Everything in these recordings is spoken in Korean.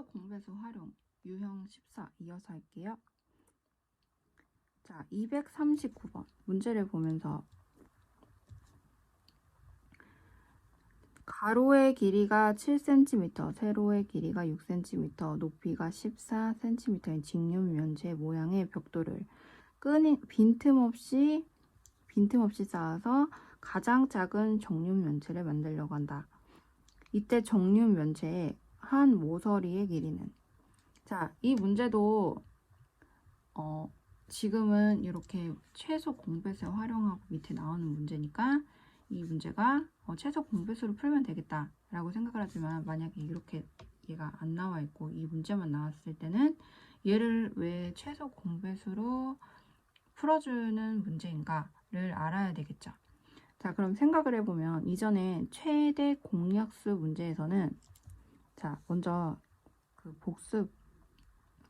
최소 공배수 활용 유형 14 이어서 할게요. 자, 239번 문제를 보면서 가로의 길이가 7cm, 세로의 길이가 6cm, 높이가 14cm인 직육면체 모양의 벽돌을 빈틈없이 쌓아서 가장 작은 정육면체를 만들려고 한다. 이때 정육면체의 한 모서리의 길이는, 자, 이 문제도 지금은 이렇게 최소 공배수 활용하고 밑에 나오는 문제니까 이 문제가 최소 공배수를 풀면 되겠다 라고 생각을 하지만, 만약에 이렇게 얘가 안 나와 있고 이 문제만 나왔을 때는 얘를 왜 최소 공배수로 풀어주는 문제인가를 알아야 되겠죠. 자, 그럼 생각을 해보면 이전에 최대 공약수 문제에서는, 자, 먼저 그 복습을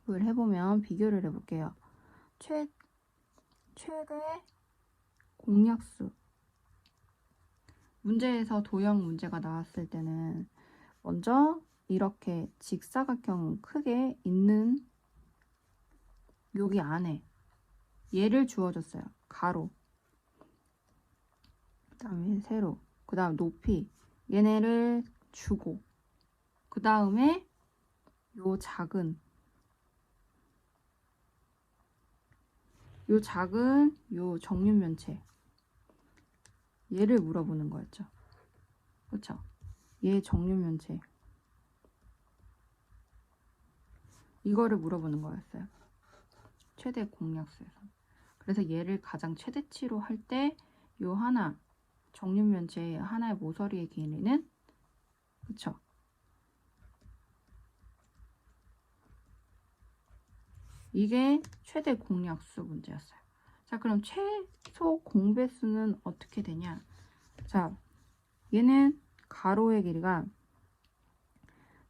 해보면 비교를 해볼게요. 최대 공약수 문제에서 도형 문제가 나왔을 때는 먼저 이렇게 직사각형 크게 있는 여기 안에 얘를 주어줬어요. 가로, 그 다음에 세로, 그 다음 높이, 얘네를 주고, 그 다음에 요 작은 요 정육면체, 얘를 물어보는 거였죠. 그렇죠? 얘 정육면체, 이거를 물어보는 거였어요. 최대 공약수에서. 그래서 얘를 가장 최대치로 할 때 요 하나 정육면체 하나의 모서리의 길이는, 그쵸? 이게 최대 공약수 문제였어요. 자, 그럼 최소 공배수는 어떻게 되냐? 자, 얘는 가로의 길이가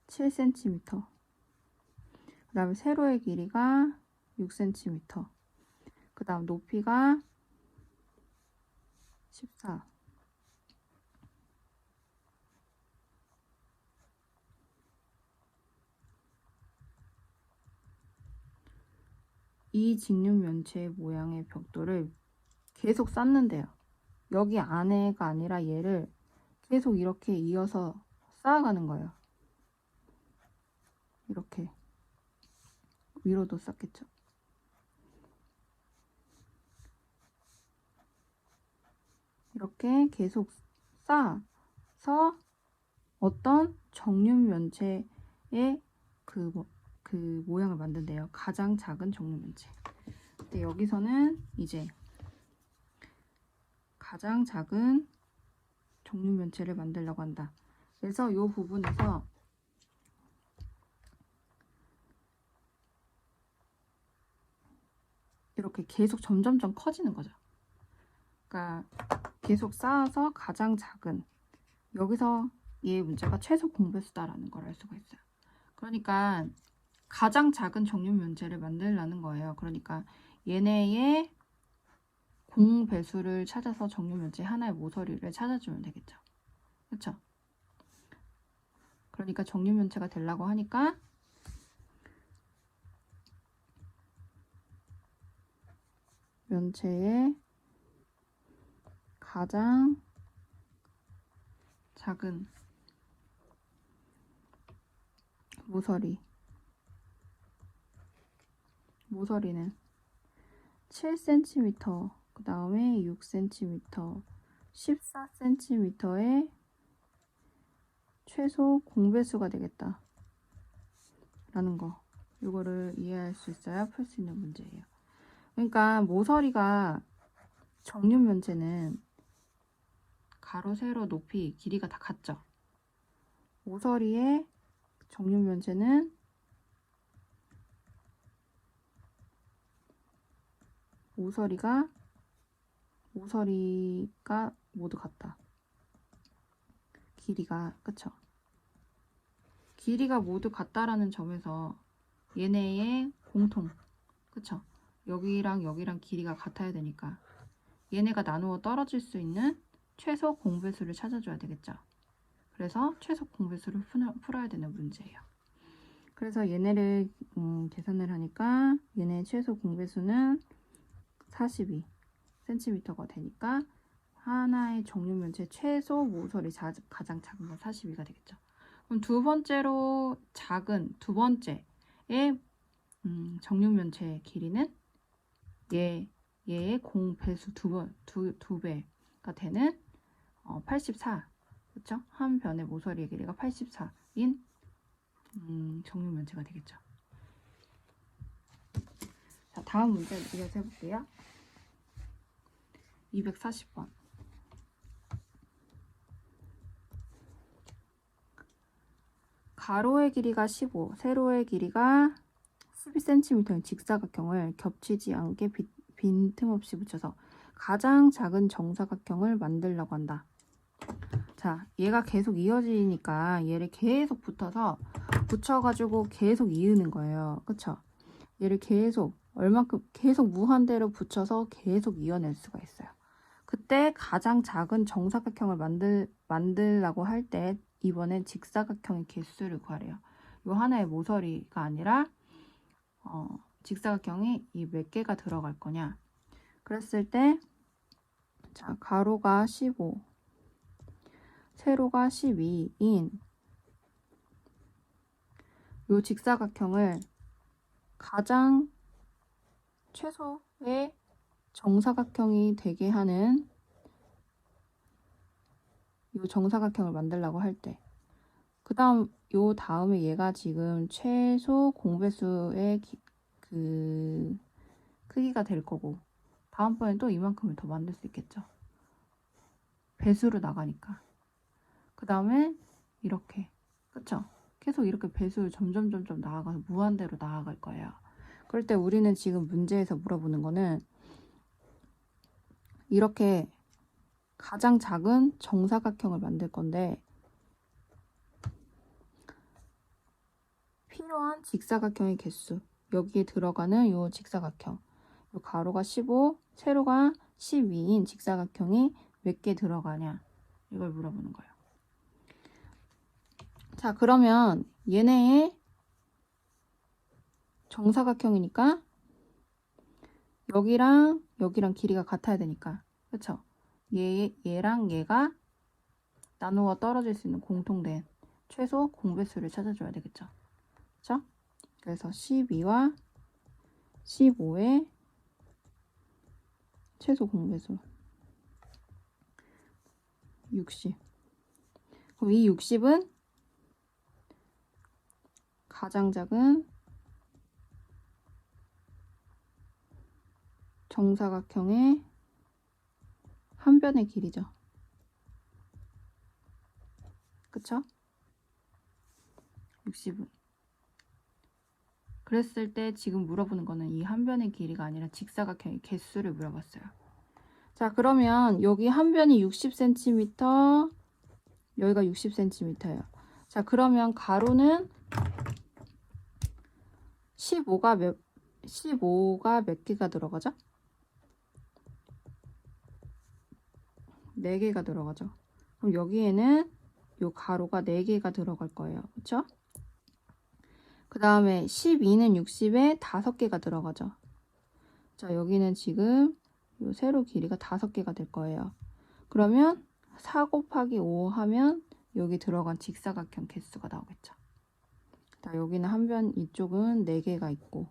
7cm, 그 다음에 세로의 길이가 6cm, 그 다음 높이가 14, 이 직육면체 모양의 벽돌을 계속 쌓는데요. 여기 안에가 아니라 얘를 계속 이렇게 이어서 쌓아가는 거예요. 이렇게 위로도 쌓겠죠. 이렇게 계속 쌓아서 어떤 정육면체의 그 모양을 만든대요. 가장 작은 정육면체. 근데 여기서는 이제 가장 작은 정육면체를 만들려고 한다. 그래서 이 부분에서 이렇게 계속 점점점 커지는 거죠. 그러니까 계속 쌓아서 가장 작은, 여기서 얘 문제가 최소 공배수다라는 걸 알 수가 있어요. 그러니까 가장 작은 정육면체를 만들라는 거예요. 그러니까 얘네의 공배수를 찾아서 정육면체 하나의 모서리를 찾아주면 되겠죠. 그렇죠? 그러니까 정육면체가 되려고 하니까 면체의 가장 작은 모서리는 7cm, 그 다음에 6cm, 14cm의 최소 공배수가 되겠다 라는 거, 이거를 이해할 수 있어야 풀 수 있는 문제예요. 그러니까 모서리가 정육면체는 가로, 세로, 높이, 길이가 다 같죠. 모서리의 정육면체는 모서리가 모두 같다. 길이가, 그쵸? 길이가 모두 같다라는 점에서 얘네의 공통, 그쵸? 여기랑 여기랑 길이가 같아야 되니까 얘네가 나누어 떨어질 수 있는 최소 공배수를 찾아줘야 되겠죠. 그래서 최소 공배수를 풀어야 되는 문제예요. 그래서 얘네를 계산을 하니까 얘네 최소 공배수는 42cm가 되니까 하나의 정육면체 최소 모서리 가장 작은 건 42가 되겠죠. 그럼 두 번째로 작은 두 번째의 정육면체의 길이는 얘의 공배수 두 배가 되는 84. 그렇죠? 한 변의 모서리의 길이가 84인 정육면체가 되겠죠. 자, 다음 문제 이어서 해볼게요. 240번. 가로의 길이가 15, 세로의 길이가 12cm인 직사각형을 겹치지 않게 빈틈없이 붙여서 가장 작은 정사각형을 만들려고 한다. 자, 얘가 계속 이어지니까 얘를 계속 붙여가지고 계속 이으는 거예요. 그쵸? 얘를 계속 얼만큼 계속 무한대로 붙여서 계속 이어낼 수가 있어요. 그때 가장 작은 정사각형을 만들라고 할 때 이번엔 직사각형의 개수를 구하래요. 이 하나의 모서리가 아니라 직사각형이 이 몇 개가 들어갈 거냐. 그랬을 때 자, 가로가 15, 세로가 12인 이 직사각형을 가장 최소의 정사각형이 되게 하는 이 정사각형을 만들려고 할 때 요 다음에 얘가 지금 최소 공배수의 그 크기가 될 거고 다음번엔 또 이만큼을 더 만들 수 있겠죠. 배수로 나가니까. 그 다음에 이렇게 그쵸? 계속 이렇게 배수를 점점 나아가서 무한대로 나아갈 거예요. 그럴 때 우리는 지금 문제에서 물어보는 거는 이렇게 가장 작은 정사각형을 만들 건데 필요한 직사각형의 개수 여기에 들어가는 요 직사각형 요 가로가 15, 세로가 12인 직사각형이 몇 개 들어가냐 이걸 물어보는 거예요. 자, 그러면 얘네의 정사각형이니까 여기랑 길이가 같아야 되니까 그쵸? 얘랑 얘가 나누어 떨어질 수 있는 공통된 최소 공배수를 찾아줘야 되겠죠. 그쵸? 그래서 12와 15의 최소 공배수 60. 그럼 이 60은 가장 작은 정사각형의 한 변의 길이죠. 그쵸? 60은. 그랬을 때 지금 물어보는 거는 이 한 변의 길이가 아니라 직사각형의 개수를 물어봤어요. 자, 그러면 여기 한 변이 60cm, 여기가 60cm예요. 자, 그러면 가로는 15가 몇 개가 들어가죠? 4개가 들어가죠. 그럼 여기에는 요 가로가 4개가 들어갈 거예요. 그쵸? 그 다음에 12는 60에 5개가 들어가죠. 자, 여기는 지금 요 세로 길이가 5개가 될 거예요. 그러면 4 곱하기 5 하면 여기 들어간 직사각형 개수가 나오겠죠. 자, 여기는 한 변 이쪽은 4개가 있고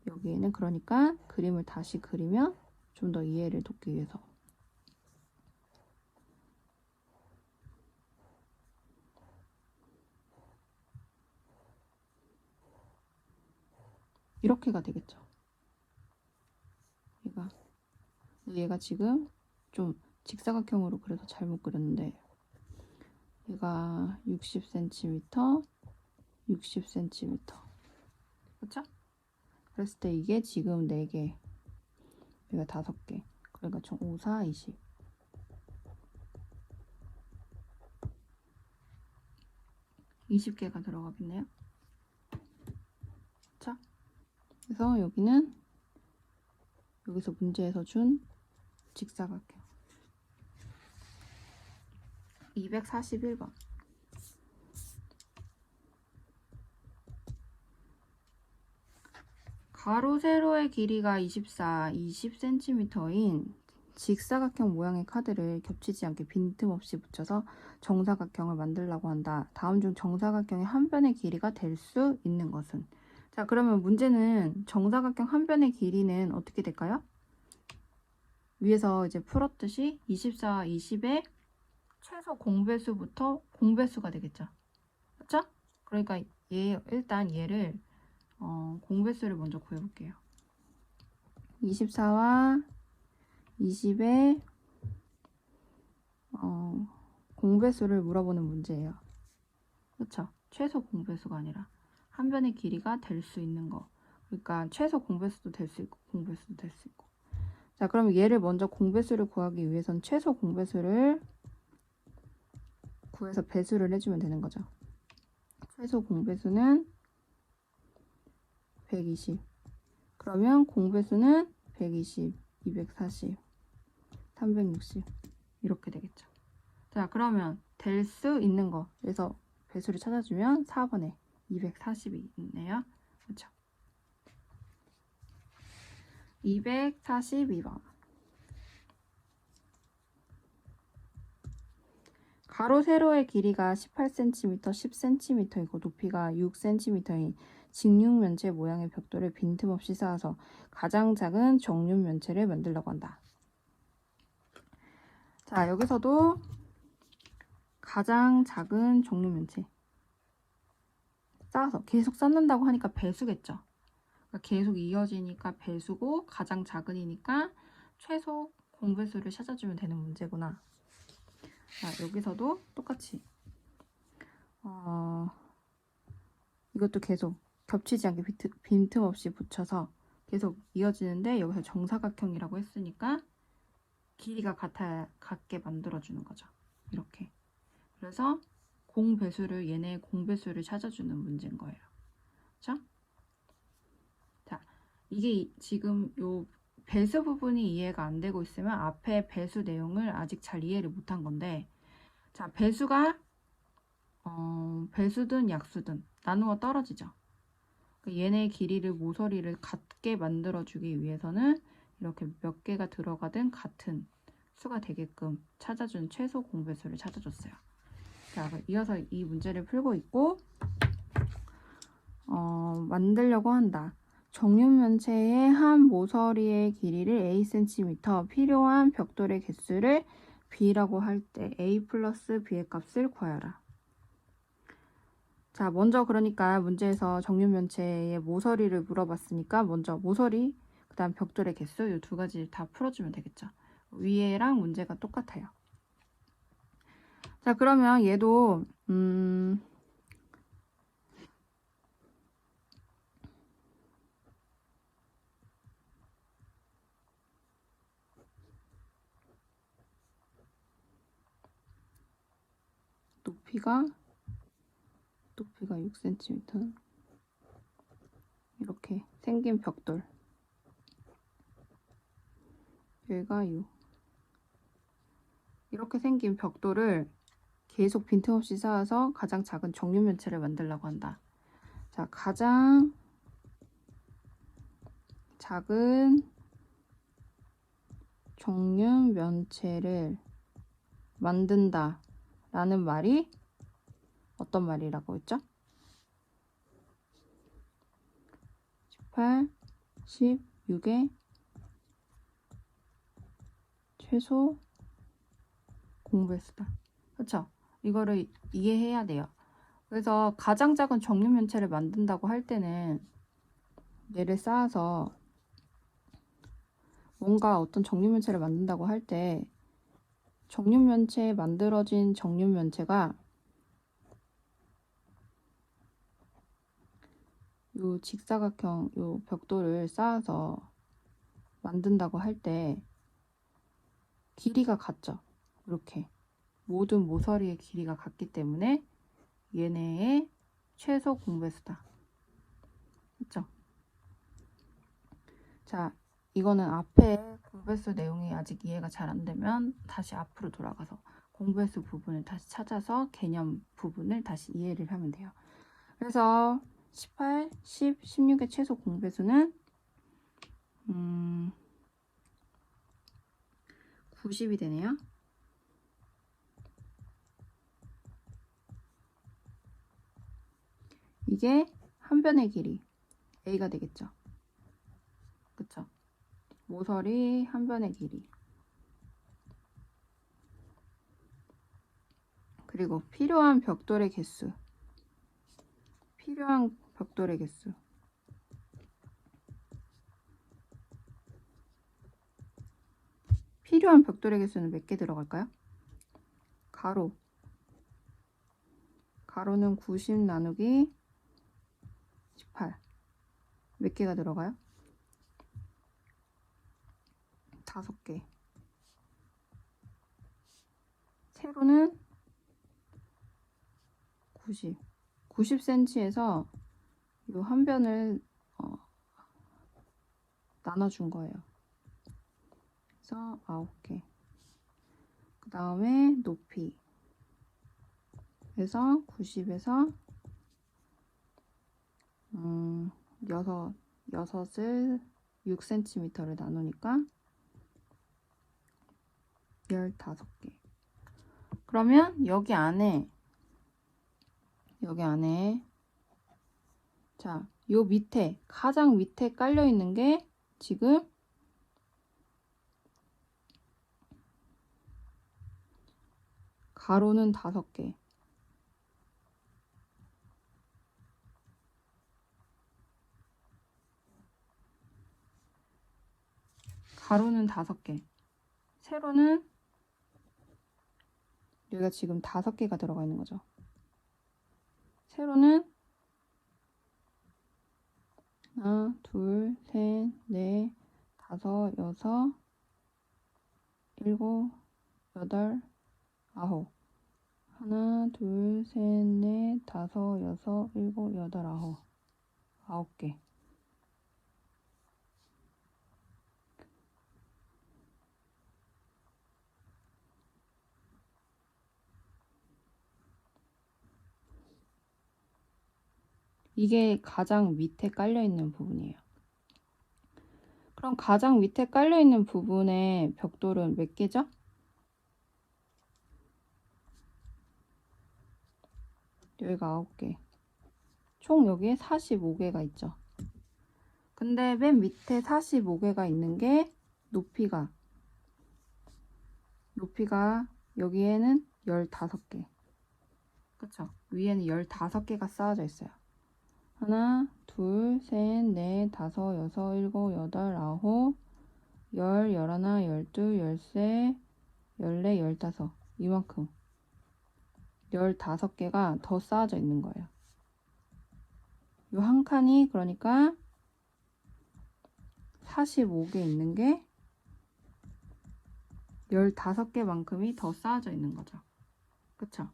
여기에는 그러니까 그림을 다시 그리면 좀 더 이해를 돕기 위해서 이렇게가 되겠죠. 얘가 지금 좀 직사각형으로 그래서 잘못 그렸는데 얘가 60cm, 60cm 그쵸? 그랬을 때 이게 지금 4개 얘가 5개 그러니까 총 5, 4, 20 20개가 들어가겠네요. 그쵸? 그래서 여기는 여기서 문제에서 준 직사각형 241번 가로 세로의 길이가 24, 20cm인 직사각형 모양의 카드를 겹치지 않게 빈틈없이 붙여서 정사각형을 만들려고 한다. 다음 중 정사각형의 한 변의 길이가 될 수 있는 것은? 자, 그러면 문제는 정사각형 한 변의 길이는 어떻게 될까요? 위에서 이제 풀었듯이 24, 20의 최소 공배수부터 공배수가 되겠죠. 그렇죠? 그러니까 일단 얘를 공배수를 먼저 구해볼게요. 24와 20의 공배수를 물어보는 문제예요. 그렇죠? 최소 공배수가 아니라 한 변의 길이가 될 수 있는 거. 그러니까 최소 공배수도 될 수 있고 공배수도 될 수 있고. 자, 그럼 얘를 먼저 공배수를 구하기 위해선 최소 공배수를 구해서 배수를 해주면 되는 거죠. 최소 공배수는 120. 그러면 공배수는 120, 240, 360 이렇게 되겠죠. 자, 그러면 될 수 있는 거. 그래서 배수를 찾아주면 4번에 240이 있네요. 그렇죠? 242번. 가로 세로의 길이가 18cm, 10cm이고 높이가 6cm인 직육면체 모양의 벽돌을 빈틈없이 쌓아서 가장 작은 정육면체를 만들려고 한다. 자, 여기서도 가장 작은 정육면체 쌓아서 계속 쌓는다고 하니까 배수겠죠. 그러니까 계속 이어지니까 배수고 가장 작은이니까 최소 공배수를 찾아주면 되는 문제구나. 자, 여기서도 똑같이 이것도 계속 겹치지 않게 빈틈없이 붙여서 계속 이어지는데 여기서 정사각형이라고 했으니까 길이가 같게 만들어주는 거죠. 이렇게. 그래서 얘네 공배수를 찾아주는 문제인 거예요. 그렇죠? 자, 이게 지금 요 배수 부분이 이해가 안 되고 있으면 앞에 배수 내용을 아직 잘 이해를 못한 건데, 자, 배수가 배수든 약수든 나누어 떨어지죠. 그러니까 얘네 길이를 모서리를 같게 만들어주기 위해서는 이렇게 몇 개가 들어가든 같은 수가 되게끔 찾아준 최소 공배수를 찾아줬어요. 자, 이어서 이 문제를 풀고 있고 만들려고 한다. 정육면체의 한 모서리의 길이를 A cm, 필요한 벽돌의 개수를 B라고 할 때 A 플러스 B의 값을 구하여라. 자, 먼저 그러니까 문제에서 정육면체의 모서리를 물어봤으니까 먼저 모서리, 그 다음 벽돌의 개수 이 두 가지 다 풀어주면 되겠죠. 위에랑 문제가 똑같아요. 자, 그러면 얘도 높이가 6cm 이렇게 생긴 벽돌, 여기가 6 이렇게 생긴 벽돌을 계속 빈틈없이 쌓아서 가장 작은 정육면체를 만들려고 한다. 자, 가장 작은 정육면체를 만든다 라는 말이 어떤 말이라고 했죠? 18, 16의 최소 공배수다. 그렇죠? 이거를 이해해야 돼요. 그래서 가장 작은 정육면체를 만든다고 할 때는 얘를 쌓아서 뭔가 어떤 정육면체를 만든다고 할 때 정육면체에 만들어진 정육면체가 요 직사각형 요 벽돌을 쌓아서 만든다고 할 때 길이가 같죠. 이렇게 모든 모서리의 길이가 같기 때문에 얘네의 최소 공배수다. 그렇죠? 자, 이거는 앞에 공배수 내용이 아직 이해가 잘 안 되면 다시 앞으로 돌아가서 공배수 부분을 다시 찾아서 개념 부분을 다시 이해를 하면 돼요. 그래서 18, 10, 16의 최소 공배수는 90이 되네요. 이게 한 변의 길이 A가 되겠죠. 그쵸? 모서리 한 변의 길이. 그리고 필요한 벽돌의 개수. 필요한 벽돌의 개수. 필요한 벽돌의 개수는 몇 개 들어갈까요? 가로. 가로는 90 나누기 18. 몇 개가 들어가요? 5개. 세로는 90. 90cm에서 이 한 변을 나눠준 거예요. 그래서 9개. 그 다음에 높이. 그래서 90에서 6을 6cm를 나누니까 15개. 그러면 여기 안에 자, 요 밑에 가장 밑에 깔려 있는 게 지금 가로는 5개. 가로는 5개. 세로는 여기가 지금 5개가 들어가 있는 거죠. 세로는 하나, 둘, 셋, 넷, 다섯, 여섯, 일곱, 여덟, 아홉. 하나, 둘, 셋, 넷, 다섯, 여섯, 일곱, 여덟, 아홉. 9개. 이게 가장 밑에 깔려 있는 부분이에요. 그럼 가장 밑에 깔려 있는 부분의 벽돌은 몇 개죠? 여기가 9개. 총 여기에 45개가 있죠. 근데 맨 밑에 45개가 있는 게 높이가 여기에는 15개. 그쵸? 위에는 15개가 쌓아져 있어요. 하나, 둘, 셋, 넷, 다섯, 여섯, 일곱, 여덟, 아홉, 열, 열하나, 열둘, 열세, 열네, 열다섯. 이만큼 15개가 더 쌓아져 있는 거예요. 이 한 칸이 그러니까 45개 있는 게 15개만큼이 더 쌓아져 있는 거죠. 그쵸?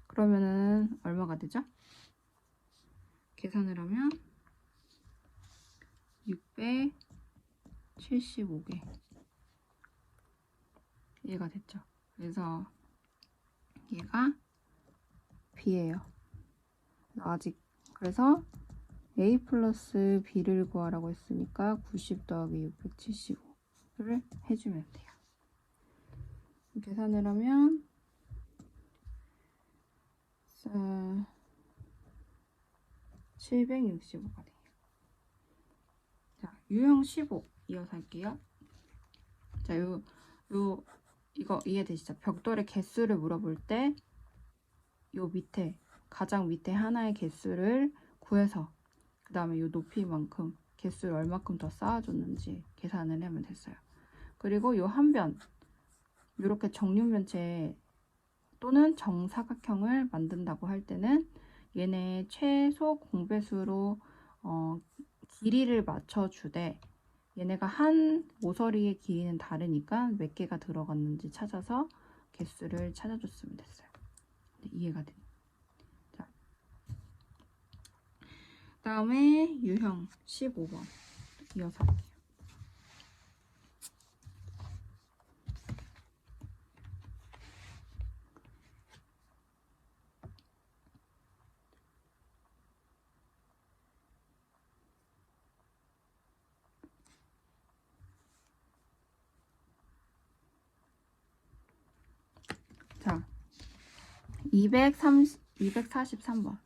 그러면은 얼마가 되죠? 계산을 하면 675개. 얘가 됐죠. 그래서 얘가 B예요. 그래서 A 플러스 B를 구하라고 했으니까 90 더하기 675를 해주면 돼요. 계산을 하면 765가 돼요. 자, 유형 15 이어서 할게요. 자, 이거 이해되시죠? 벽돌의 개수를 물어볼 때 요 밑에 가장 밑에 하나의 개수를 구해서 그 다음에 요 높이만큼 개수를 얼마큼 더 쌓아줬는지 계산을 하면 됐어요. 그리고 요 한 변 이렇게 정육면체 또는 정사각형을 만든다고 할 때는 얘네 최소 공배수로 길이를 맞춰주되 얘네가 한 모서리의 길이는 다르니까 몇 개가 들어갔는지 찾아서 개수를 찾아줬으면 됐어요. 이해가 돼요. 자, 다음에 유형 15번 이어서 할게요. 243번.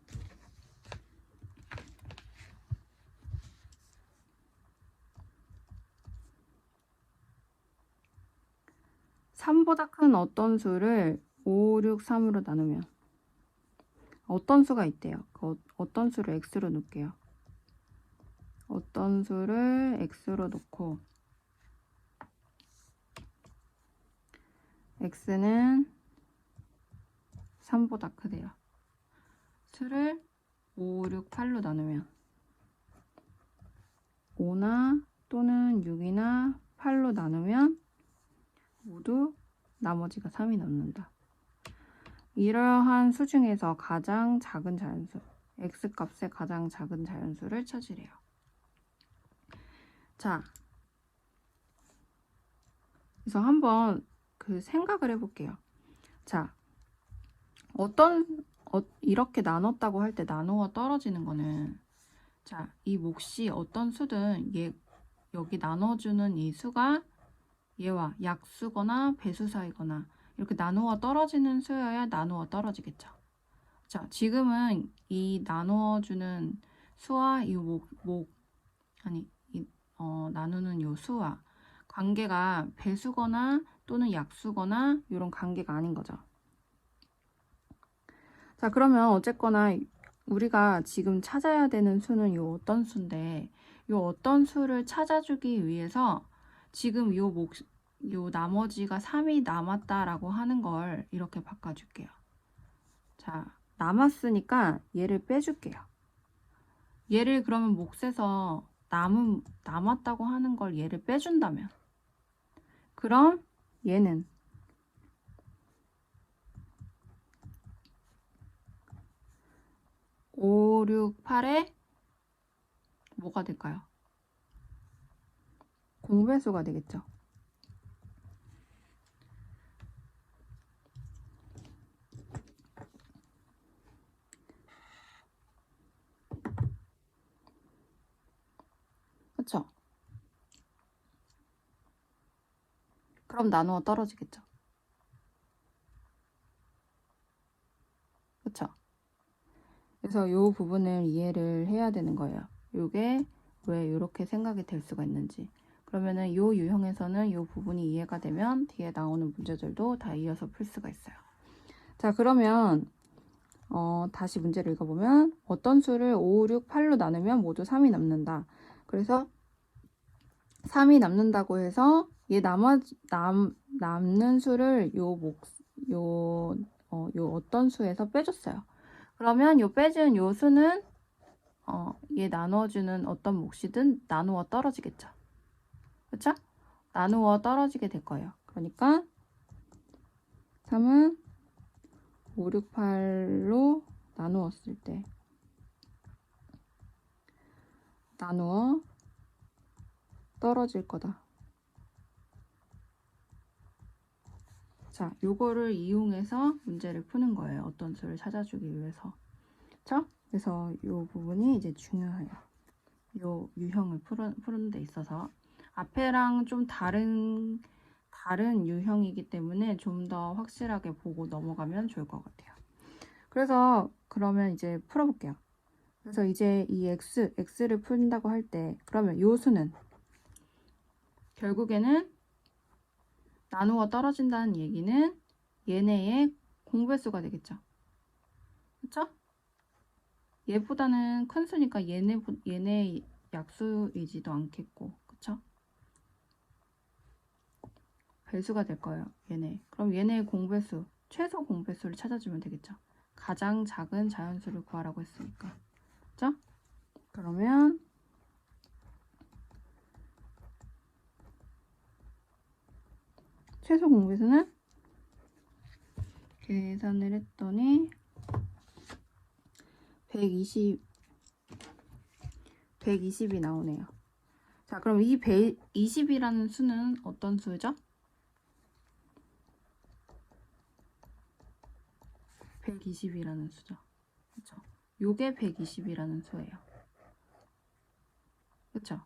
3보다 큰 어떤 수를 5, 6, 3으로 나누면 어떤 수가 있대요. 어떤 수를 x로 놓을게요. 어떤 수를 x로 놓고 x는 3보다 크대요. 수를 5, 6, 8로 나누면 5나 또는 6이나 8로 나누면 모두 나머지가 3이 남는다. 이러한 수 중에서 가장 작은 자연수, x값의 가장 작은 자연수를 찾으래요. 자, 그래서 한번 그 생각을 해볼게요. 자, 이렇게 나눴다고 할 때 나누어 떨어지는 거는, 자, 이 몫이 어떤 수든 여기 나눠주는 이 수가 얘와 약수거나 배수 사이거나 이렇게 나누어 떨어지는 수여야 나누어 떨어지겠죠. 자, 지금은 이 나누어주는 수와 이 나누는 요 수와 관계가 배수거나 또는 약수거나 이런 관계가 아닌 거죠. 자, 그러면 어쨌거나 우리가 지금 찾아야 되는 수는 요 어떤 수인데, 요 어떤 수를 찾아주기 위해서 지금 요 나머지가 3이 남았다라고 하는 걸 이렇게 바꿔줄게요. 자, 남았으니까 얘를 빼줄게요. 얘를 그러면 몫에서 남았다고 하는 걸 얘를 빼준다면, 그럼 얘는 5, 6, 8에 뭐가 될까요? 공배수가 되겠죠. 그쵸? 그럼 나누어 떨어지겠죠. 그쵸? 그래서 이 부분을 이해를 해야 되는 거예요. 이게 왜 이렇게 생각이 될 수가 있는지. 그러면은 이 유형에서는 이 부분이 이해가 되면 뒤에 나오는 문제들도 다 이어서 풀 수가 있어요. 자, 그러면 다시 문제를 읽어보면 어떤 수를 5, 6, 8로 나누면 모두 3이 남는다. 그래서 3이 남는다고 해서 얘 남는 수를 요 어떤 수에서 빼줬어요. 그러면 요 빼준 요 수는 얘 나눠주는 어떤 몫이든 나누어 떨어지겠죠. 그쵸? 나누어 떨어지게 될 거예요. 그러니까 3은 5, 6, 8로 나누었을 때 나누어 떨어질 거다. 자, 요거를 이용해서 문제를 푸는 거예요. 어떤 수를 찾아주기 위해서. 그쵸? 그래서 요 부분이 이제 중요해요. 요 유형을 푸는 데 있어서 앞에랑 좀 다른 유형이기 때문에 좀 더 확실하게 보고 넘어가면 좋을 것 같아요. 그래서 그러면 이제 풀어볼게요. 그래서 이제 이 x를 푼다고 할 때 그러면 요 수는 결국에는 나누어 떨어진다는 얘기는 얘네의 공배수가 되겠죠. 그쵸? 얘보다는 큰 수니까 얘네 약수이지도 않겠고, 그쵸? 배수가 될 거예요, 얘네. 그럼 얘네의 공배수, 최소 공배수를 찾아주면 되겠죠. 가장 작은 자연수를 구하라고 했으니까. 그쵸? 그러면 최소 공배수는 계산을 했더니 120이 나오네요. 자, 그럼 이 120이라는 수는 어떤 수죠? 120이라는 수죠. 그쵸? 요게 120이라는 수예요. 그쵸?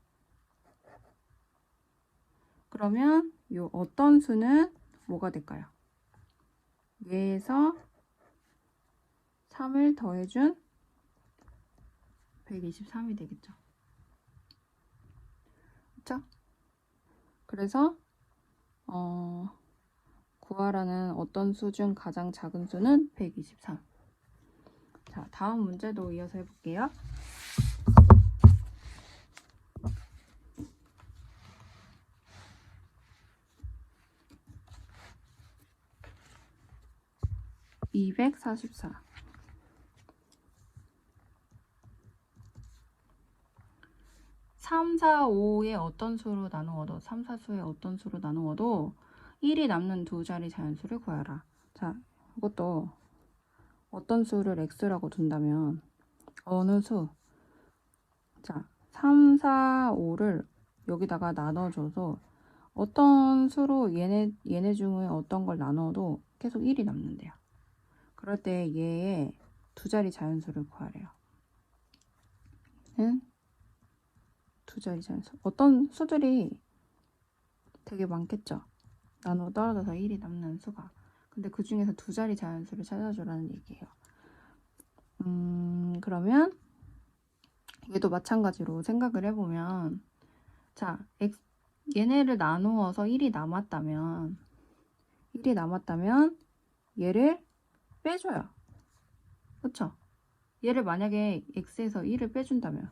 그러면 요 어떤 수는 뭐가 될까요? 얘에서 3을 더해준 123이 되겠죠. 그쵸? 그래서 구하라는 어떤 수 중 가장 작은 수는 123. 자, 다음 문제도 이어서 해볼게요. (244) 3, 4, 5의 어떤 수로 나누어도 3, 4수의 어떤 수로 나누어도 1이 남는 두 자리 자연수를 구하라. 자, 이것도 어떤 수를 x라고 둔다면 어느 수? 자, 3, 4, 5를 여기다가 나눠줘서 어떤 수로 얘네 중에 어떤 걸 나눠도 계속 1이 남는데요. 그럴 때 얘의 두 자리 자연수를 구하래요. 두 자리 자연수. 어떤 수들이 되게 많겠죠. 나눠 떨어져서 1이 남는 수가. 근데 그 중에서 두 자리 자연수를 찾아주라는 얘기예요. 그러면 얘도 마찬가지로 생각을 해보면, 자, 얘네를 나누어서 1이 남았다면 얘를 빼줘요. 그쵸? 얘를 만약에 x에서 1을 빼준다면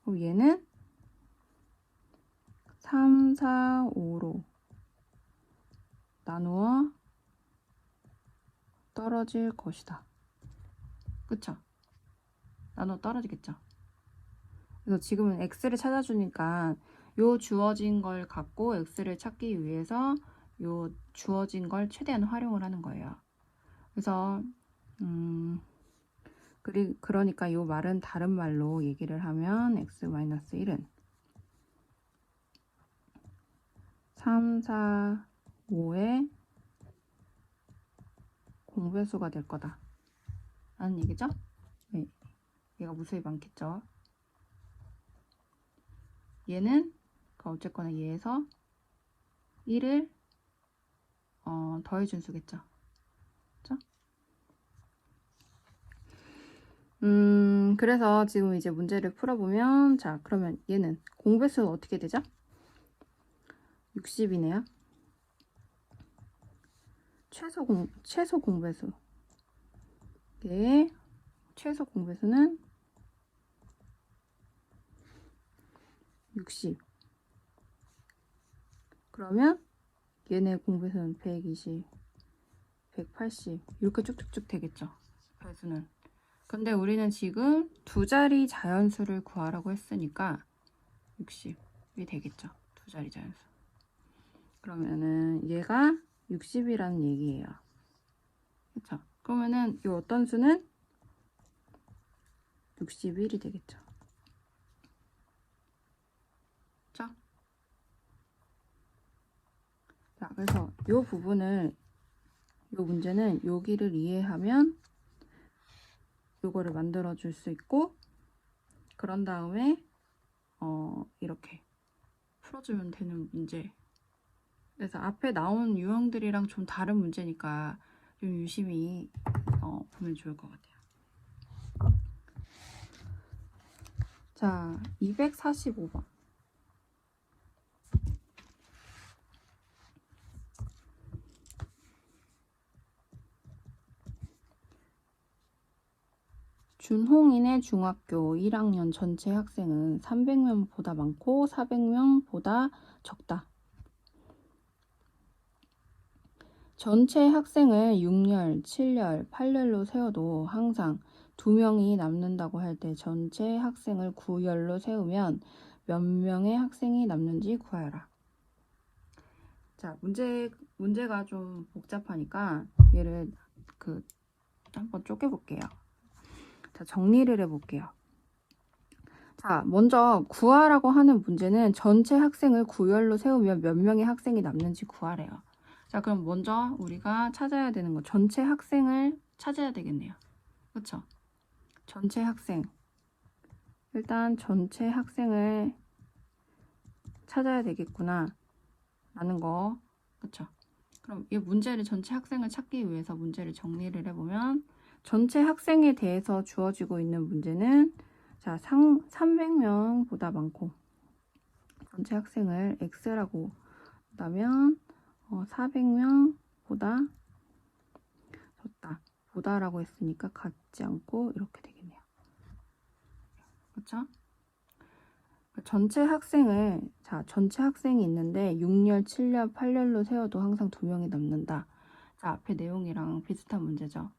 그럼 얘는 3, 4, 5로 나누어 떨어질 것이다. 그쵸? 나누어 떨어지겠죠? 그래서 지금은 x를 찾아주니까 요 주어진 걸 갖고 x를 찾기 위해서 요 주어진 걸 최대한 활용을 하는 거예요. 그래서 그러니까 요 말은 다른 말로 얘기를 하면 x-1은 3, 4, 5의 공배수가 될 거다 라는 얘기죠. 네. 얘가 무수히 많겠죠. 얘는 어쨌거나 얘에서 1을 더해준 수겠죠. 그쵸? 그래서 지금 이제 문제를 풀어보면, 자, 그러면 얘는 공배수는 어떻게 되죠? 60이네요. 최소 공배수. 얘의 최소 공배수는 60. 그러면 얘네 공배수는 120, 180 이렇게 쭉쭉쭉 되겠죠. 배수는. 근데 우리는 지금 두 자리 자연수를 구하라고 했으니까 60이 되겠죠. 두 자리 자연수. 그러면은 얘가 60이라는 얘기예요. 그쵸? 그러면은 이 어떤 수는 61이 되겠죠. 자, 그래서 이 부분을, 이 문제는 여기를 이해하면 요거를 만들어 줄 수 있고, 그런 다음에 이렇게 풀어주면 되는 문제. 그래서 앞에 나온 유형들이랑 좀 다른 문제니까 좀 유심히 보면 좋을 것 같아요. 자, 245번. 준홍인의 중학교 1학년 전체 학생은 300명보다 많고 400명보다 적다. 전체 학생을 6열, 7열, 8열로 세워도 항상 2명이 남는다고 할 때 전체 학생을 9열로 세우면 몇 명의 학생이 남는지 구하여라. 자, 문제가 좀 복잡하니까 얘를 한번 쪼개볼게요. 자, 정리를 해볼게요. 자, 먼저 구하라고 하는 문제는 전체 학생을 9열로 세우면 몇 명의 학생이 남는지 구하래요. 자, 그럼 먼저 우리가 찾아야 되는 거 전체 학생을 찾아야 되겠네요. 그쵸? 전체 학생. 일단 전체 학생을 찾아야 되겠구나 라는 거. 그쵸? 그럼 이 문제를 전체 학생을 찾기 위해서 문제를 정리를 해보면, 전체 학생에 대해서 주어지고 있는 문제는 자, 300명보다 많고 전체 학생을 x라고 한다면 400명보다 적다. 보다라고 했으니까 같지 않고 이렇게 되겠네요. 그렇죠? 전체 학생이 있는데 6열, 7열, 8열로 세워도 항상 2명이 남는다. 자, 앞에 내용이랑 비슷한 문제죠.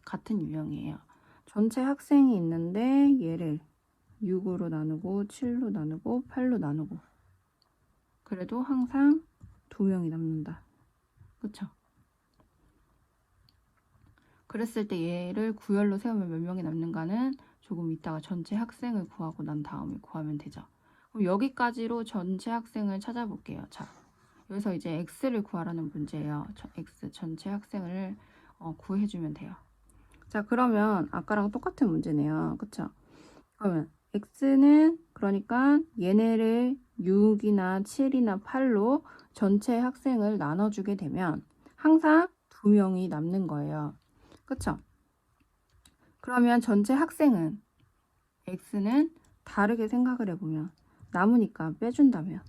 같은 유형이에요. 전체 학생이 있는데 얘를 6으로 나누고 7로 나누고 8로 나누고 그래도 항상 2명이 남는다. 그쵸? 그랬을 때 얘를 9열로 세우면 몇 명이 남는가는 조금 이따가 전체 학생을 구하고 난 다음에 구하면 되죠. 그럼 여기까지로 전체 학생을 찾아볼게요. 자, 여기서 이제 x를 구하라는 문제예요. x 전체 학생을 구해주면 돼요. 자, 그러면 아까랑 똑같은 문제네요. 그쵸? 그러면 x는 그러니까 얘네를 6이나 7이나 8로 전체 학생을 나눠주게 되면 항상 2명이 남는 거예요. 그쵸? 그러면 전체 학생은 x는 다르게 생각을 해보면 남으니까 빼준다면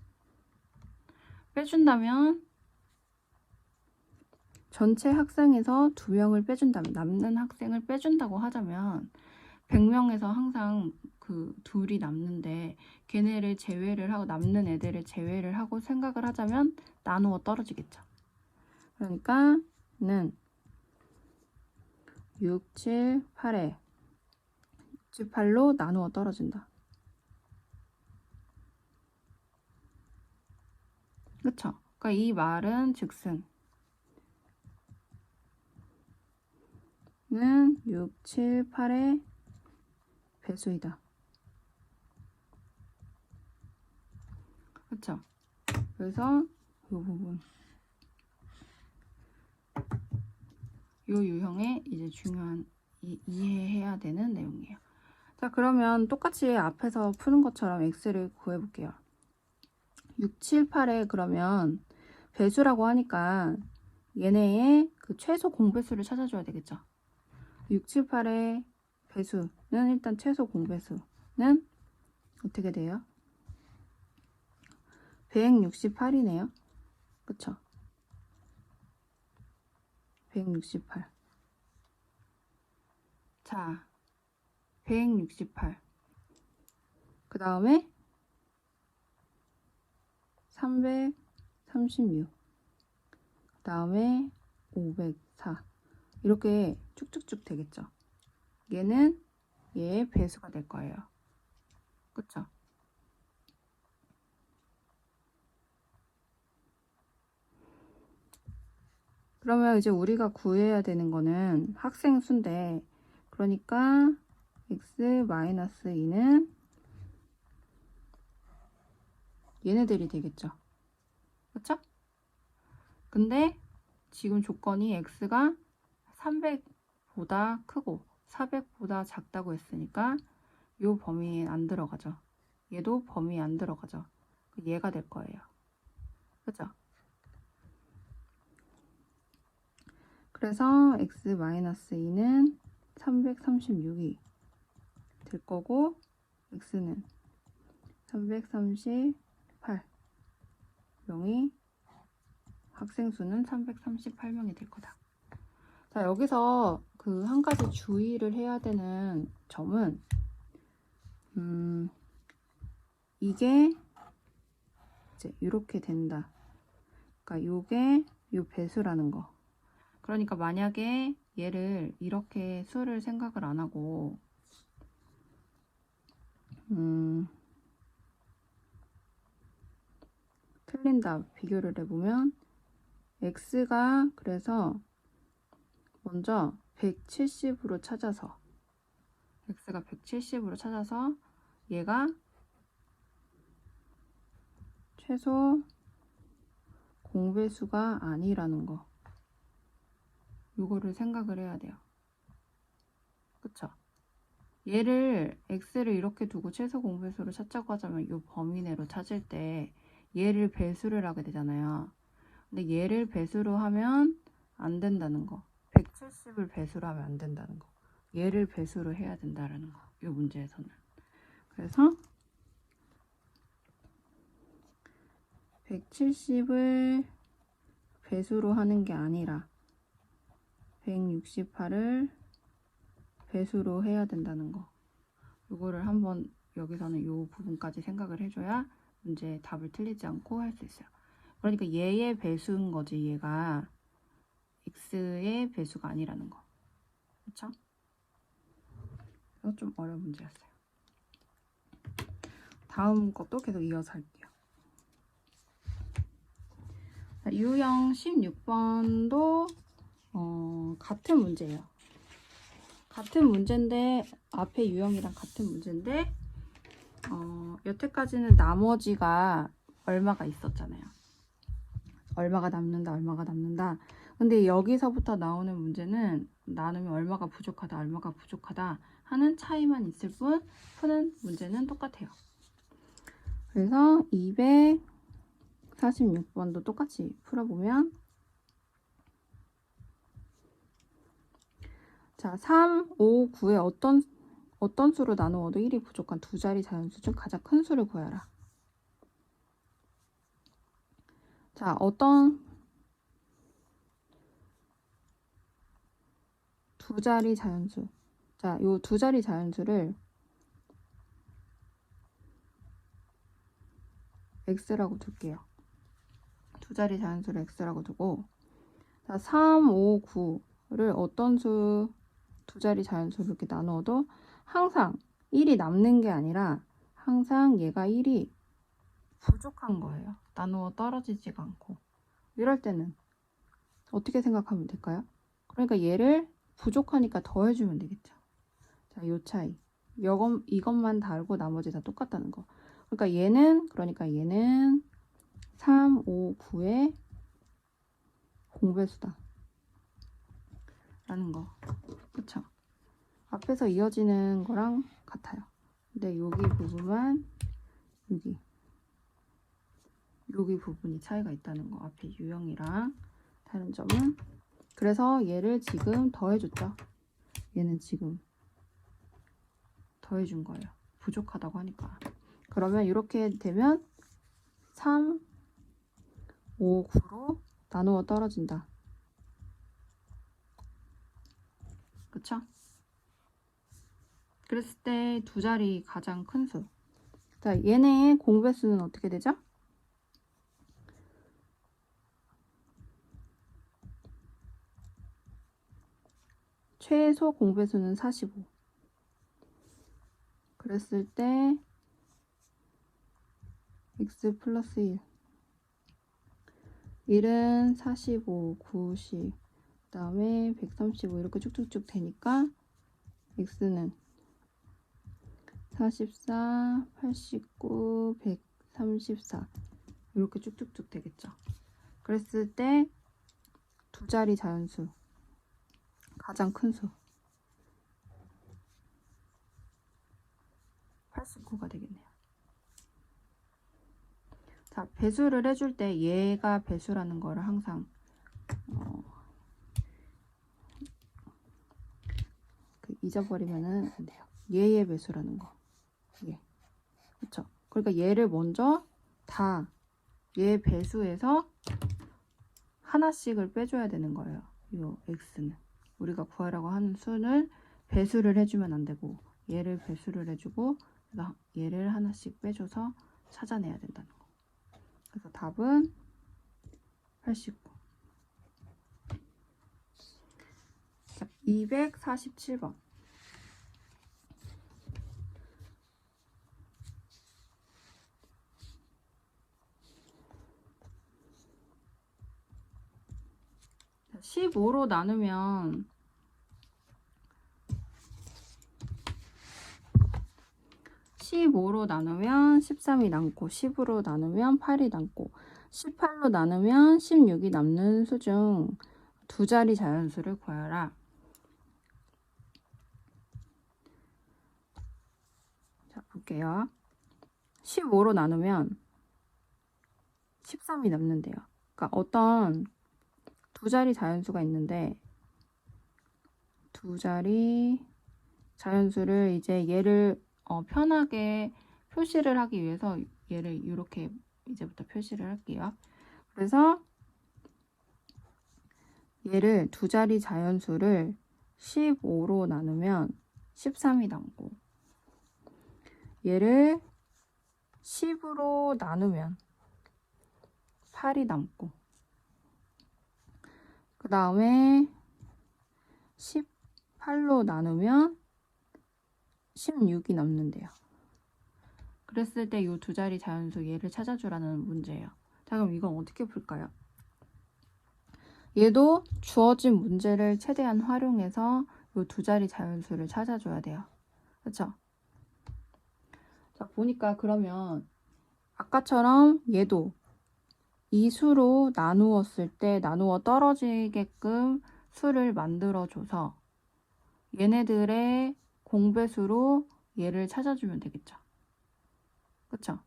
전체 학생에서 2명을 빼준다면 남는 학생을 빼준다고 하자면 100명에서 항상 그 둘이 남는데 걔네를 제외를 하고 남는 애들을 제외를 하고 생각을 하자면 나누어 떨어지겠죠. 그러니까 는 6, 7, 8에 68로 나누어 떨어진다. 그쵸? 그러니까 이 말은 즉슨 는 6, 7, 8의 배수이다. 그쵸? 그래서 이 부분 이 유형의 이제 중요한 이해해야 되는 내용이에요. 자, 그러면 똑같이 앞에서 푸는 것처럼 x를 구해볼게요. 6, 7, 8에 그러면 배수라고 하니까 얘네의 그 최소 공배수를 찾아줘야 되겠죠. 6, 7, 8의 배수는 일단 최소 공배수는 어떻게 돼요? 168이네요. 그쵸? 168. 자, 168. 그 다음에 336. 그 다음에 504. 이렇게 쭉쭉쭉 되겠죠. 얘는 얘의 배수가 될 거예요. 그쵸? 그러면 이제 우리가 구해야 되는 거는 학생 수인데, 그러니까 x-2는 얘네들이 되겠죠. 그쵸? 근데 지금 조건이 x가 300보다 크고 400보다 작다고 했으니까 이 범위에 안 들어가죠. 얘도 범위에 안 들어가죠. 얘가 될 거예요. 그죠? 그래서 x-2는 336이 될 거고 x는 338명이 학생 수는 338명이 될 거다. 자, 여기서 그 한 가지 주의를 해야 되는 점은 이게 이제 이렇게 된다. 그러니까 요게 요 배수라는 거. 그러니까 만약에 얘를 이렇게 수를 생각을 안 하고 틀린다 비교를 해보면 x가 그래서 먼저 170으로 찾아서 x가 170으로 찾아서 얘가 최소 공배수가 아니라는 거, 요거를 생각을 해야 돼요. 그쵸? 얘를 x를 이렇게 두고 최소 공배수를 찾자고 하자면 이 범위 내로 찾을 때 얘를 배수를 하게 되잖아요. 근데 얘를 배수로 하면 안 된다는 거, 170을 배수로 하면 안 된다는 거. 얘를 배수로 해야 된다라는 거. 이 문제에서는. 그래서 170을 배수로 하는 게 아니라 168을 배수로 해야 된다는 거. 이거를 한번 여기서는 이 부분까지 생각을 해줘야 문제 답을 틀리지 않고 할 수 있어요. 그러니까 얘의 배수인 거지, 얘가 x의 배수가 아니라는 거. 그쵸? 이거 좀 어려운 문제였어요. 다음 것도 계속 이어서 할게요. 유형 16번도 같은 문제예요. 같은 문제인데 앞에 유형이랑 같은 문제인데 여태까지는 나머지가 얼마가 있었잖아요. 얼마가 남는다, 얼마가 남는다. 근데 여기서부터 나오는 문제는 나누면 얼마가 부족하다, 얼마가 부족하다 하는 차이만 있을 뿐 푸는 문제는 똑같아요. 그래서 246번도 똑같이 풀어보면 자, 3, 5, 9에 어떤 수로 나누어도 1이 부족한 두 자리 자연수 중 가장 큰 수를 구하라. 자, 어떤 두 자리 자연수. 자, 요 두 자리 자연수를 x라고 둘게요. 두 자리 자연수를 x라고 두고 자, 3, 5, 9를 어떤 두 자리 자연수를 이렇게 나누어도 항상 1이 남는 게 아니라 항상 얘가 1이 부족한 거예요. 나누어 떨어지지가 않고. 이럴 때는 어떻게 생각하면 될까요? 그러니까 얘를 부족하니까 더해주면 되겠죠. 자, 요 차이. 이것만 다르고 나머지 다 똑같다는 거. 그러니까 얘는 3, 5, 9의 공배수다. 라는 거. 그쵸? 앞에서 이어지는 거랑 같아요. 근데 여기 부분만 여기 부분이 차이가 있다는 거. 앞에 유형이랑 다른 점은 그래서 얘를 지금 더해줬죠. 얘는 지금 더해준 거예요. 부족하다고 하니까. 그러면 이렇게 되면 3, 5, 9로 나누어 떨어진다. 그쵸? 그랬을 때 두 자리 가장 큰 수. 자, 얘네 공배수는 어떻게 되죠? 최소 공배수는 45. 그랬을 때 x 플러스 1. 1은 45, 90, 그 다음에 135 이렇게 쭉쭉쭉 되니까 x는 44, 89, 134 이렇게 쭉쭉쭉 되겠죠. 그랬을 때 두 자리 자연수 가장 큰 수 89가 되겠네요. 자, 배수를 해줄 때 얘가 배수라는 거를 항상 잊어버리면은 안 돼요. 얘의 배수라는 거. 예. 그쵸? 그러니까 얘를 먼저 다 얘 배수에서 하나씩을 빼줘야 되는 거예요. 이 x는. 우리가 구하라고 하는 수는 배수를 해주면 안 되고 얘를 배수를 해주고 얘를 하나씩 빼줘서 찾아내야 된다는 거. 그래서 답은 89. 자, 247번. 자, 15로 나누면 15로 나누면 13이 남고 10으로 나누면 8이 남고 18로 나누면 16이 남는 수 중 두 자리 자연수를 구하라. 자, 볼게요. 15로 나누면 13이 남는데요. 그러니까 어떤 두 자리 자연수가 있는데 두 자리 자연수를 이제 얘를 편하게 표시를 하기 위해서 얘를 이렇게 이제부터 표시를 할게요. 그래서 얘를 두 자리 자연수를 15로 나누면 13이 남고, 얘를 10으로 나누면 8이 남고, 그 다음에 18로 나누면 16이 남는데요. 그랬을 때 이 두 자리 자연수 얘를 찾아주라는 문제예요. 자, 그럼 이건 어떻게 풀까요? 얘도 주어진 문제를 최대한 활용해서 이 두 자리 자연수를 찾아줘야 돼요. 그렇죠? 자, 보니까 그러면 아까처럼 얘도 이 수로 나누었을 때 나누어 떨어지게끔 수를 만들어줘서 얘네들의 공배수로 얘를 찾아주면 되겠죠. 그쵸?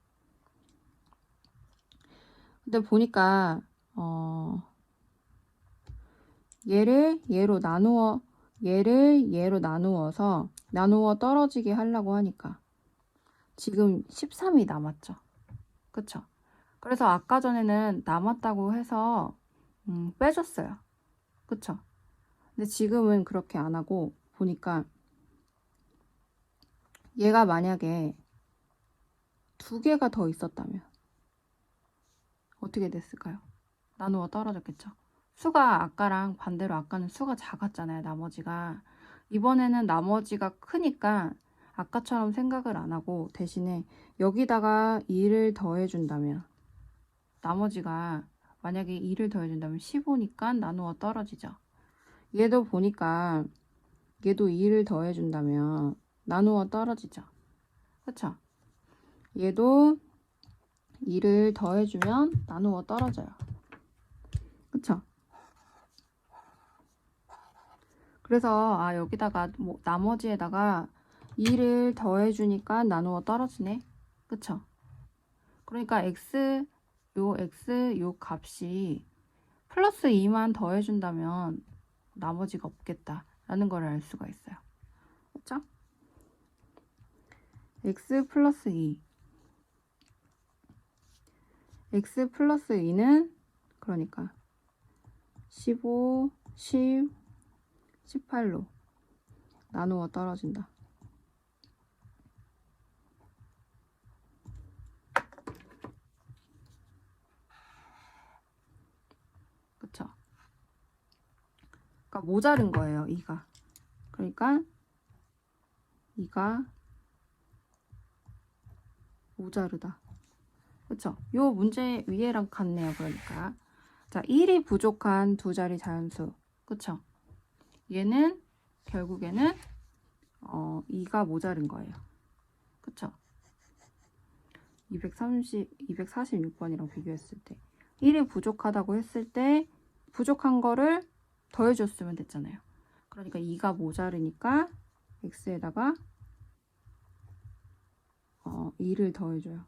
근데 보니까 얘를 얘로 나누어서 나누어 떨어지게 하려고 하니까 지금 13이 남았죠. 그쵸? 그래서 아까 전에는 남았다고 해서 빼줬어요. 그쵸? 근데 지금은 그렇게 안 하고 보니까 얘가 만약에 두 개가 더 있었다면 어떻게 됐을까요? 나누어 떨어졌겠죠. 수가 아까랑 반대로 아까는 수가 작았잖아요. 나머지가. 이번에는 나머지가 크니까 아까처럼 생각을 안 하고 대신에 여기다가 2를 더해준다면 나머지가 만약에 2를 더해준다면 15니까 나누어 떨어지죠. 얘도 보니까 얘도 2를 더해준다면 나누어 떨어지죠. 그쵸? 얘도 2를 더해주면 나누어 떨어져요. 그쵸? 그래서 여기다가 뭐 나머지에다가 2를 더해주니까 나누어 떨어지네. 그쵸? 그러니까 요 값이 플러스 2만 더해준다면 나머지가 없겠다라는 걸 알 수가 있어요. 그쵸? x 플러스 2 x 플러스 2는 그러니까 15, 10, 18로 나누어 떨어진다. 그쵸? 그러니까 모자른 거예요, 2가. 그러니까 2가 모자르다. 그쵸? 요 문제 위에랑 같네요. 그러니까 자, 1이 부족한 두 자리 자연수. 그쵸? 얘는 결국에는 2가 모자른 거예요. 그쵸? 246번이랑 비교했을 때 1이 부족하다고 했을 때 부족한 거를 더해줬으면 됐잖아요. 그러니까 2가 모자르니까 x에다가 2를 더해줘요.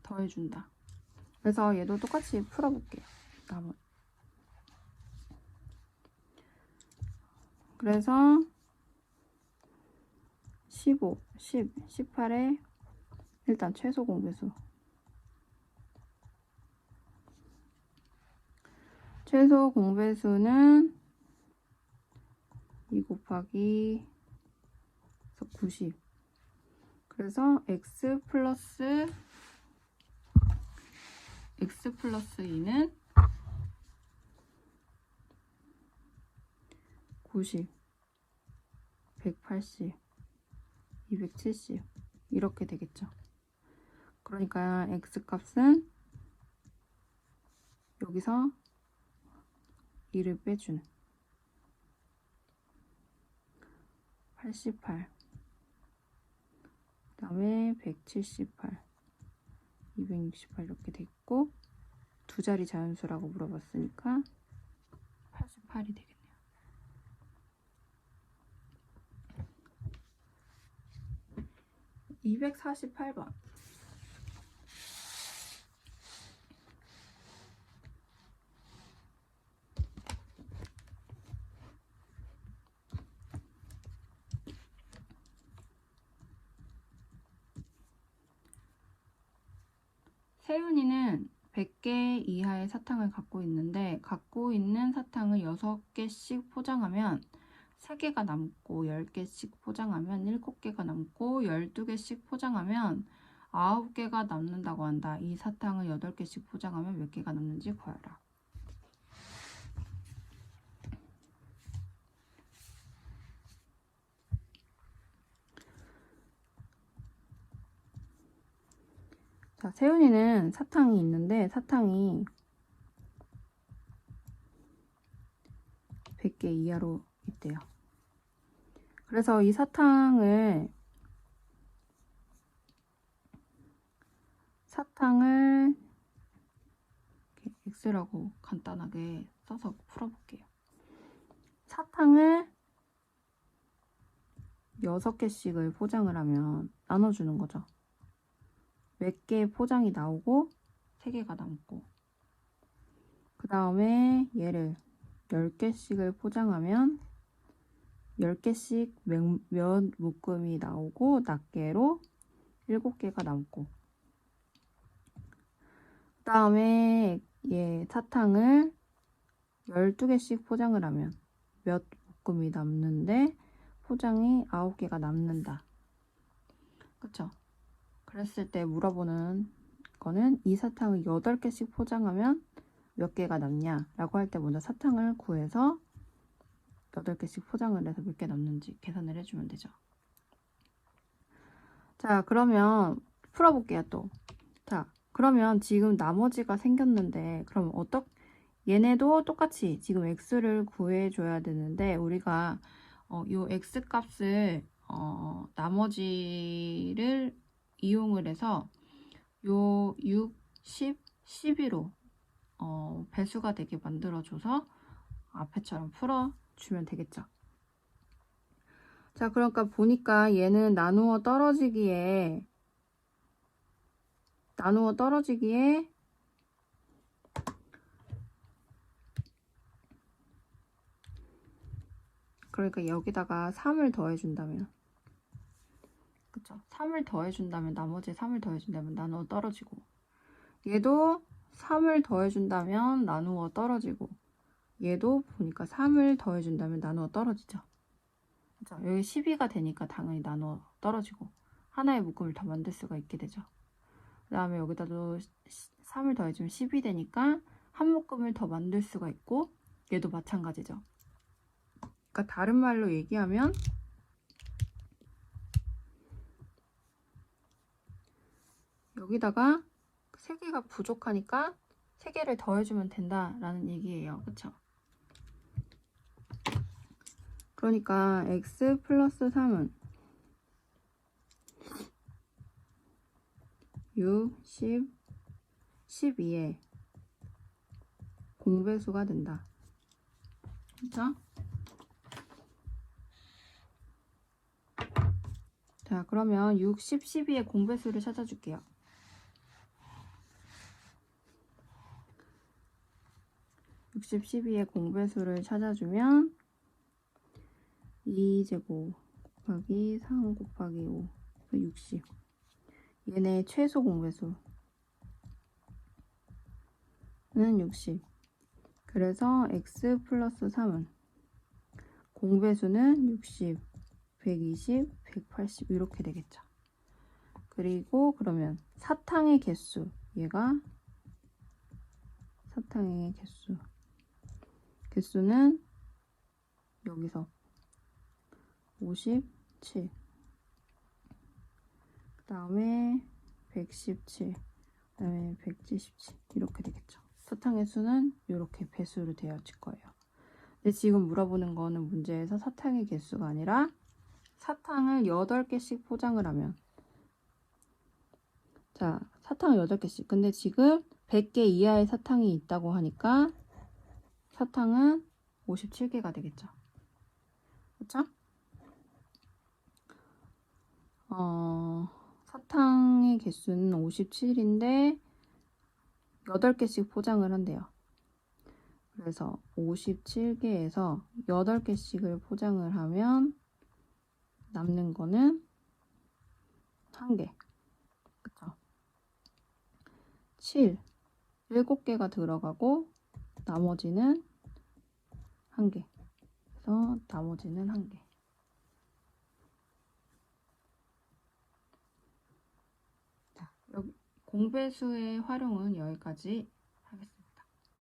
더해준다. 그래서 얘도 똑같이 풀어볼게요. 그래서 15, 10, 18에 일단 최소 공배수. 최소 공배수는 2 곱하기 90. 그래서 x 플러스 2는 90, 180, 270 이렇게 되겠죠. 그러니까 x 값은 여기서 2를 빼주는 88, 그 다음에 178, 268 이렇게 됐고 두 자리 자연수라고 물어봤으니까 88이 되겠네요. 248번. 세윤이는 100개 이하의 사탕을 갖고 있는데 갖고 있는 사탕을 6개씩 포장하면 3개가 남고 10개씩 포장하면 7개가 남고 12개씩 포장하면 9개가 남는다고 한다. 이 사탕을 8개씩 포장하면 몇 개가 남는지 구하라. 자, 세윤이는 사탕이 있는데 사탕이 100개 이하로 있대요. 그래서 이 사탕을 X라고 간단하게 써서 풀어볼게요. 사탕을 6개씩을 포장을 하면 나눠주는 거죠. 몇 개 포장이 나오고 3개가 남고, 그 다음에 얘를 10개씩을 포장하면 10개씩 몇 묶음이 나오고 낱개로 7개가 남고, 그 다음에 얘 사탕을 12개씩 포장을 하면 몇 묶음이 남는데 포장이 9개가 남는다. 그쵸? 그랬을 때 물어보는 거는 이 사탕을 8개씩 포장하면 몇 개가 남냐 라고 할 때 먼저 사탕을 구해서 8개씩 포장을 해서 몇 개 남는지 계산을 해주면 되죠. 자, 그러면 풀어볼게요. 또 자, 그러면 지금 나머지가 생겼는데 그럼 얘네도 똑같이 지금 x를 구해줘야 되는데 우리가 요 x 값을 나머지를 이용을 해서 요 6, 10, 12로 배수가 되게 만들어줘서 앞에처럼 풀어주면 되겠죠. 자, 그러니까 보니까 얘는 나누어 떨어지기에 그러니까 여기다가 3을 더해준다면, 그쵸? 3을 더해준다면, 나머지 3을 더해준다면 나누어 떨어지고, 얘도 3을 더해준다면 나누어 떨어지고, 얘도 보니까 3을 더해준다면 나누어 떨어지죠. 그쵸? 여기 12가 되니까 당연히 나누어 떨어지고 하나의 묶음을 더 만들 수가 있게 되죠. 그 다음에 여기다도 3을 더해주면 10이 되니까 한 묶음을 더 만들 수가 있고, 얘도 마찬가지죠. 그러니까 다른 말로 얘기하면 여기다가 3개가 부족하니까 3개를 더해주면 된다라는 얘기예요. 그쵸? 그러니까 x 플러스 3은 6, 10, 12의 공배수가 된다. 그쵸? 자, 그러면 6, 10, 12의 공배수를 찾아줄게요. 60, 12의 공배수를 찾아주면 2제곱 곱하기 3 곱하기 5, 60. 얘네 최소 공배수는 60. 그래서 x 플러스 3은 공배수는 60, 120, 180 이렇게 되겠죠. 그리고 그러면 사탕의 개수, 얘가 사탕의 개수는 여기서 57, 그 다음에 117, 그 다음에 177 이렇게 되겠죠. 사탕의 수는 이렇게 배수로 되어질 거예요. 근데 지금 물어보는 거는 문제에서 사탕의 개수가 아니라 사탕을 8개씩 포장을 하면, 자, 사탕을 8개씩. 근데 지금 100개 이하의 사탕이 있다고 하니까 사탕은 57개가 되겠죠. 그쵸? 사탕의 개수는 57인데 8개씩 포장을 한대요. 그래서 57개에서 8개씩을 포장을 하면 남는 거는 1개. 그쵸? 7, 7개가 들어가고 나머지는 1개. 그래서 나머지는 1개. 자, 여기 공배수의 활용은 여기까지